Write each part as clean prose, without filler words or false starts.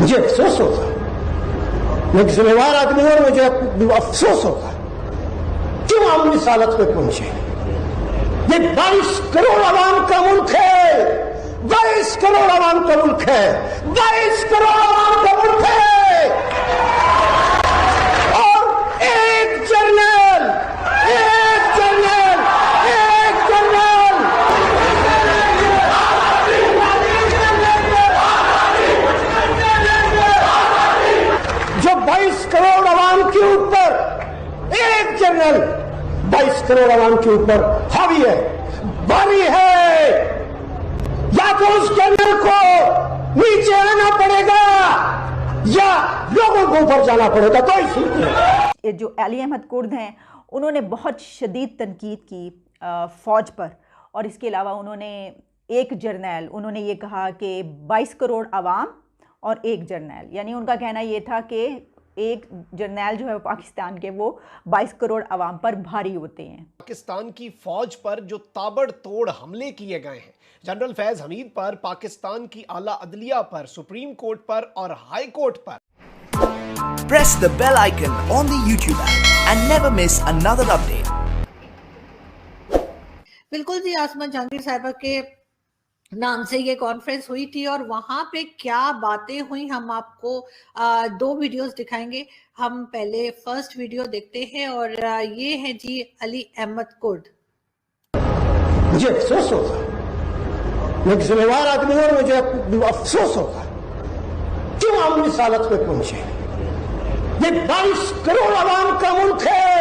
मुझे अफसोस होता, मैं एक जिम्मेवार आदमी हूं, मुझे अफसोस होता क्यों हम इस हालत पे पहुंचे। ये 22 करोड़ आवाम का मुल्क है, 22 करोड़ आवाम का मुल्क है, 22 करोड़ आवाम का मुल्क है। और एक जर्नल, एक जर्नल, एक जर्नल जो 22 करोड़ आवाम के ऊपर, एक जर्नल 22 करोड़ आवाम के ऊपर हावी है, भारी है, या तो उस जर्नल को नीचे आना पड़ेगा या लोगों को ऊपर जाना पड़ेगा। तो इसलिए जो अली अहमद कुर्द हैं उन्होंने बहुत शदीद तनकीद की फ़ौज पर, और इसके अलावा उन्होंने एक जर्नल, उन्होंने ये कहा कि 22 करोड़ आवाम और एक जर्नल, यानी उनका कहना ये था कि एक जर्नल जो है पाकिस्तान के वो 22 करोड़ आवाम पर भारी होते हैं। पाकिस्तान की फौज पर जो ताबड़तोड़ हमले किए गए हैं, जनरल फैज हमीद पर, पाकिस्तान की आला अदलिया पर, सुप्रीम कोर्ट पर और हाई कोर्ट पर। Press the bell icon on the YouTube app and never miss another update. बिल्कुल जी, आसमा जहांगीर साहिबा के नाम से ये कॉन्फ्रेंस हुई थी और वहां पे क्या बातें हुई हम आपको 2 वीडियोस दिखाएंगे। हम पहले फर्स्ट वीडियो देखते हैं और ये है जी अली अहमद कुर्द। मुझे अफसोस होता, मैं एक जिम्मेवार आदमी हूं, मुझे अफसोस होता क्यों हम इस हालत पे पहुंचे। ये 22 करोड़ आवाम का मुल्क है,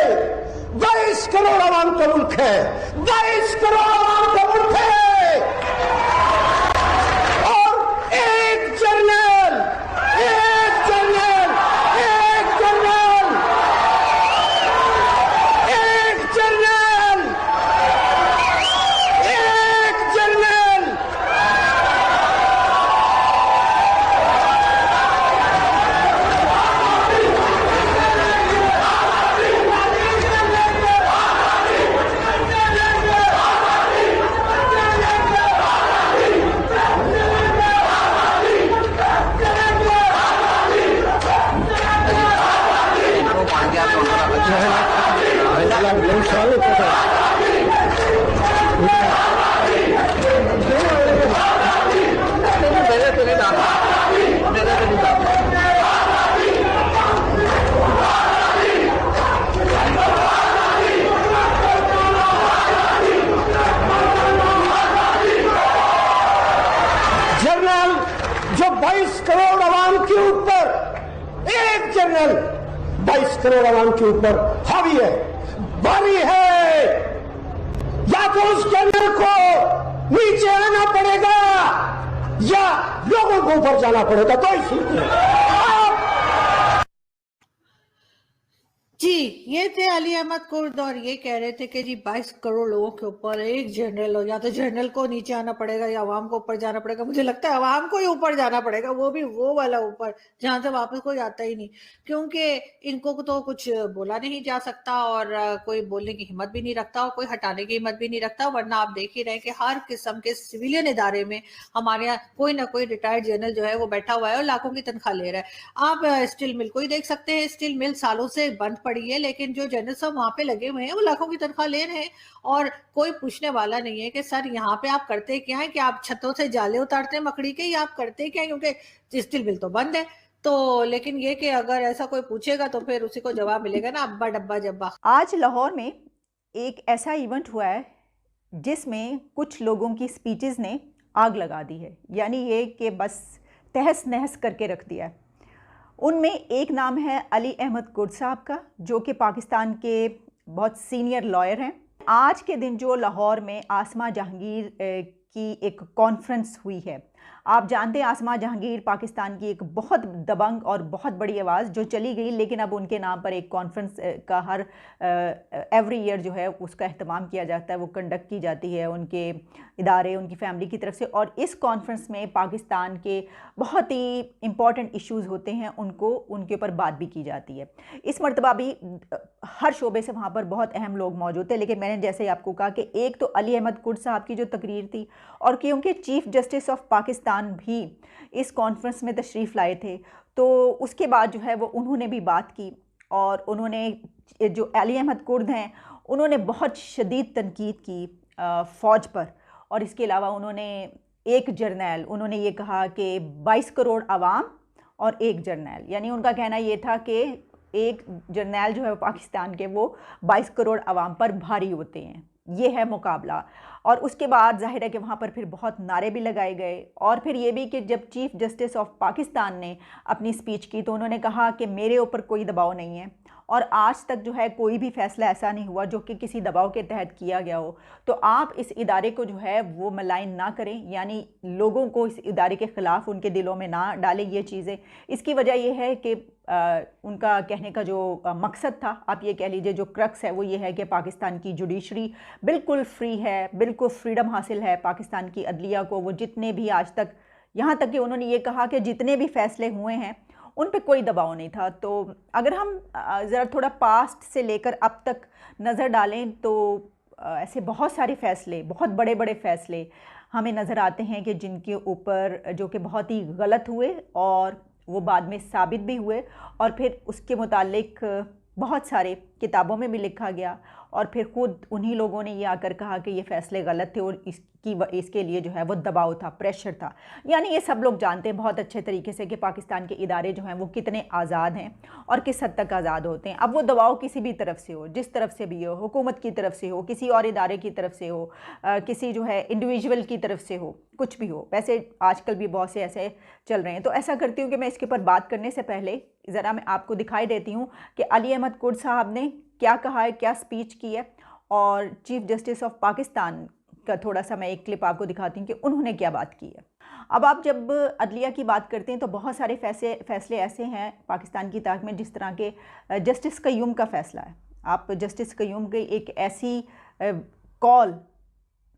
22 करोड़ आवाम का मुल्क है, 22 करोड़ आवाम का मुल्क है। और एक जर्नल, एक जर्नल, एक जर्नल, एक जर्नल, एक जर्नल जर्नल जो 22 करोड़ आवाम के ऊपर, एक जर्नल 22 करोड़ आवाम के ऊपर हावी है, भारी है, या तो उस जर्नल को नीचे आना पड़ेगा या लोगों को ऊपर जाना पड़ेगा। तो इसलिए जी, ये थे अली अहमद कुर्द और ये कह रहे थे कि जी 22 करोड़ लोगों के ऊपर एक जर्नल हो, या तो जर्नल को नीचे आना पड़ेगा या अवाम को ऊपर जाना पड़ेगा। मुझे लगता है अवाम को ही ऊपर जाना पड़ेगा, वो भी वो वाला ऊपर जहां से वापस कोई आता ही नहीं, क्योंकि इनको तो कुछ बोला नहीं जा सकता और कोई बोलने की हिम्मत भी नहीं रखता और कोई हटाने की हिम्मत भी नहीं रखता। वरना आप देख ही रहे कि हर किस्म के सिविलियन इदारे में हमारे यहाँ कोई ना कोई रिटायर्ड जनरल जो है वो बैठा हुआ है और लाखों की तनख्वाह ले रहा है। आप स्टील मिल को ही देख सकते हैं, स्टील मिल सालों से बंद पड़ी है, लेकिन जो जनरल सब वहां पे लगे हुए हैं वो लाखों की तनख्वाह ले रहे हैं और कोई पूछने वाला नहीं है कि सर यहाँ पे आप करते क्या है, कि आप छतों से जाले उतारते हैं मकड़ी के, या आप करते क्या है, क्योंकि स्टील मिल तो बंद है। तो लेकिन ये कि अगर ऐसा कोई पूछेगा तो फिर उसी को जवाब मिलेगा ना, अब्बा डब्बा जब्बा। आज लाहौर में एक ऐसा इवेंट हुआ है जिसमें कुछ लोगों की स्पीचेस ने आग लगा दी है, यानी ये कि बस तहस नहस करके रख दिया है। उनमें एक नाम है अली अहमद कुर्द साहब का, जो कि पाकिस्तान के बहुत सीनियर लॉयर हैं। आज के दिन जो लाहौर में आसमा जहांगीर की एक कॉन्फ्रेंस हुई है, आप जानते हैं आसमा जहांगीर पाकिस्तान की एक बहुत दबंग और बहुत बड़ी आवाज़ जो चली गई, लेकिन अब उनके नाम पर एक कॉन्फ्रेंस का हर एवरी ईयर जो है उसका अहतमाम किया जाता है, वो कंडक्ट की जाती है उनके इदारे, उनकी फैमिली की तरफ से। और इस कॉन्फ्रेंस में पाकिस्तान के बहुत ही इम्पॉर्टेंट इश्यूज़ होते हैं, उनके ऊपर बात भी की जाती है। इस मरतबा भी हर शोबे से वहाँ पर बहुत अहम लोग मौजूद थे, लेकिन मैंने जैसे आपको कहा कि एक तो अली अहमद कुर्द साहब की जो तकरीर थी, और क्योंकि chief justice of Pakistan Pakistan भी इस कॉन्फ्रेंस में तशरीफ़ लाए थे। तो उसके बाद जो है वो उन्होंने भी बात की और उन्होंने जो अली अहमद कुर्द हैं उन्होंने बहुत शदीद तनकीद की फ़ौज पर। और इसके अलावा उन्होंने एक जर्नैल, उन्होंने ये कहा कि 22 करोड़ आवाम और एक जर्नैल, यानी उनका कहना ये था कि एक जर्नैल जो है पाकिस्तान के वो 22 करोड़ आवाम पर भारी होते हैं। ये है मुकाबला। और उसके बाद जाहिर है कि वहाँ पर फिर बहुत नारे भी लगाए गए। और फिर ये भी कि जब चीफ़ जस्टिस ऑफ पाकिस्तान ने अपनी स्पीच की तो उन्होंने कहा कि मेरे ऊपर कोई दबाव नहीं है और आज तक जो है कोई भी फ़ैसला ऐसा नहीं हुआ जो कि किसी दबाव के तहत किया गया हो। तो आप इस इदारे को जो है वो मलाइन ना करें, यानी लोगों को इस इदारे के ख़िलाफ़ उनके दिलों में ना डालें ये चीज़ें। इसकी वजह यह है कि उनका कहने का जो मकसद था, आप ये कह लीजिए जो क्रक्स है, वो ये है कि पाकिस्तान की जुडिशरी बिल्कुल फ्री है, बिल्कुल फ्रीडम हासिल है पाकिस्तान की अदलिया को। वो जितने भी आज तक, यहाँ तक कि उन्होंने ये कहा कि जितने भी फ़ैसले हुए हैं उन पे कोई दबाव नहीं था। तो अगर हम ज़रा थोड़ा पास्ट से लेकर अब तक नज़र डालें तो ऐसे बहुत सारे फ़ैसले, बहुत बड़े बड़े फ़ैसले हमें नज़र आते हैं कि जिनके ऊपर जो कि बहुत ही गलत हुए और वो बाद में साबित भी हुए और फिर उसके मुतालिक बहुत सारे किताबों में भी लिखा गया और फिर ख़ुद उन्हीं लोगों ने ये आकर कहा कि ये फ़ैसले गलत थे और इसके लिए जो है वो दबाव था, प्रेशर था। यानी ये सब लोग जानते हैं बहुत अच्छे तरीके से कि पाकिस्तान के इदारे जो हैं वो कितने आज़ाद हैं और किस हद तक आज़ाद होते हैं। अब वो दबाव किसी भी तरफ से हो, जिस तरफ से भी हो, हुकूमत की तरफ से हो, किसी और इदारे की तरफ से हो, किसी जो है इंडिविजुअल की तरफ से हो, कुछ भी हो। वैसे आजकल भी बहुत से ऐसे चल रहे हैं। तो ऐसा करती हूँ कि मैं इसके ऊपर बात करने से पहले ज़रा मैं आपको दिखाई देती हूँ कि अली अहमद कुर्द साहब ने क्या कहा है, क्या स्पीच की है और चीफ़ जस्टिस ऑफ पाकिस्तान का थोड़ा सा मैं एक क्लिप आपको दिखाती हूँ कि उन्होंने क्या बात की है। अब आप जब अदलिया की बात करते हैं तो बहुत सारे फैसले ऐसे हैं पाकिस्तान की तारीख में, जिस तरह के जस्टिस कय्यूम का फ़ैसला है। आप जस्टिस कय्यूम की एक ऐसी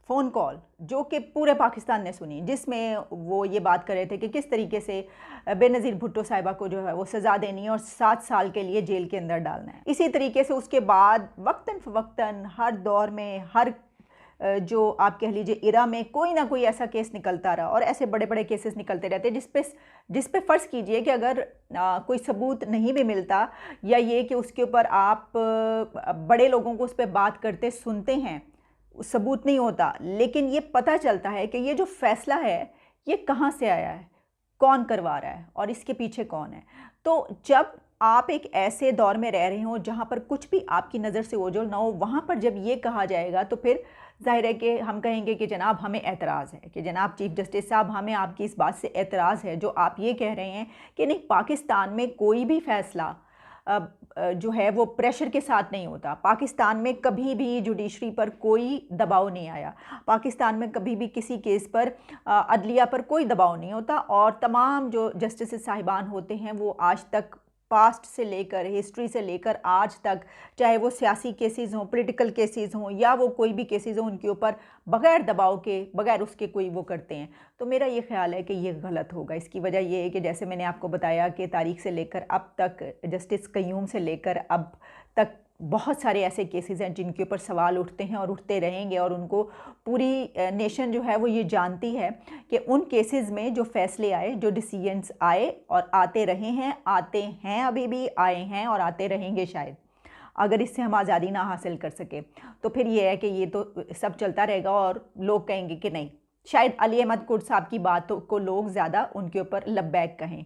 फ़ोन कॉल जो कि पूरे पाकिस्तान ने सुनी, जिसमें वो ये बात कर रहे थे कि किस तरीके से बेनज़ीर भुट्टो साहिबा को जो है वो सज़ा देनी है और 7 साल के लिए जेल के अंदर डालना है। इसी तरीके से उसके बाद वक्तन फ़वक्तन हर दौर में, हर जो आप कह लीजिए इरा में कोई ना कोई ऐसा केस निकलता रहा और ऐसे बड़े बड़े केसेस निकलते रहते जिस पे फ़र्ज़ कीजिए कि अगर कोई सबूत नहीं भी मिलता या ये कि उसके ऊपर आप बड़े लोगों को उस पर बात करते सुनते हैं, सबूत नहीं होता, लेकिन ये पता चलता है कि ये जो फ़ैसला है ये कहाँ से आया है, कौन करवा रहा है और इसके पीछे कौन है। तो जब आप एक ऐसे दौर में रह रहे हो जहाँ पर कुछ भी आपकी नज़र से ओझल ना हो, वहाँ पर जब ये कहा जाएगा तो फिर ज़ाहिर है कि हम कहेंगे कि जनाब हमें एतराज़ है, कि जनाब चीफ़ जस्टिस साहब हमें आपकी इस बात से एतराज़ है जो आप ये कह रहे हैं कि नहीं, पाकिस्तान में कोई भी फ़ैसला जो है वो प्रेशर के साथ नहीं होता। पाकिस्तान में कभी भी जुडिशरी पर कोई दबाव नहीं आया, पाकिस्तान में कभी भी किसी केस पर अदलिया पर कोई दबाव नहीं होता और तमाम जो जस्टिस साहिबान होते हैं वो आज तक, पास्ट से लेकर, हिस्ट्री से लेकर आज तक, चाहे वो सियासी केसेस हों, पॉलिटिकल केसेस हों या वो कोई भी केसेस हों, उनके ऊपर बग़ैर दबाव के, बग़ैर उसके कोई वो करते हैं। तो मेरा ये ख्याल है कि ये गलत होगा। इसकी वजह ये है कि जैसे मैंने आपको बताया कि तारीख़ से लेकर अब तक, जस्टिस कय्यूम से लेकर अब तक बहुत सारे ऐसे केसेस हैं जिनके ऊपर सवाल उठते हैं और उठते रहेंगे और उनको पूरी नेशन जो है वो ये जानती है कि उन केसेस में जो फ़ैसले आए, जो डिसीजंस आए और आते रहे हैं, आते हैं, अभी भी आए हैं और आते रहेंगे शायद, अगर इससे हम आज़ादी ना हासिल कर सके तो फिर ये है कि ये तो सब चलता रहेगा और लोग कहेंगे कि नहीं, शायद अली अहमद कुर्द साहब की बातों को लोग ज़्यादा उनके ऊपर लब्बैक कहें।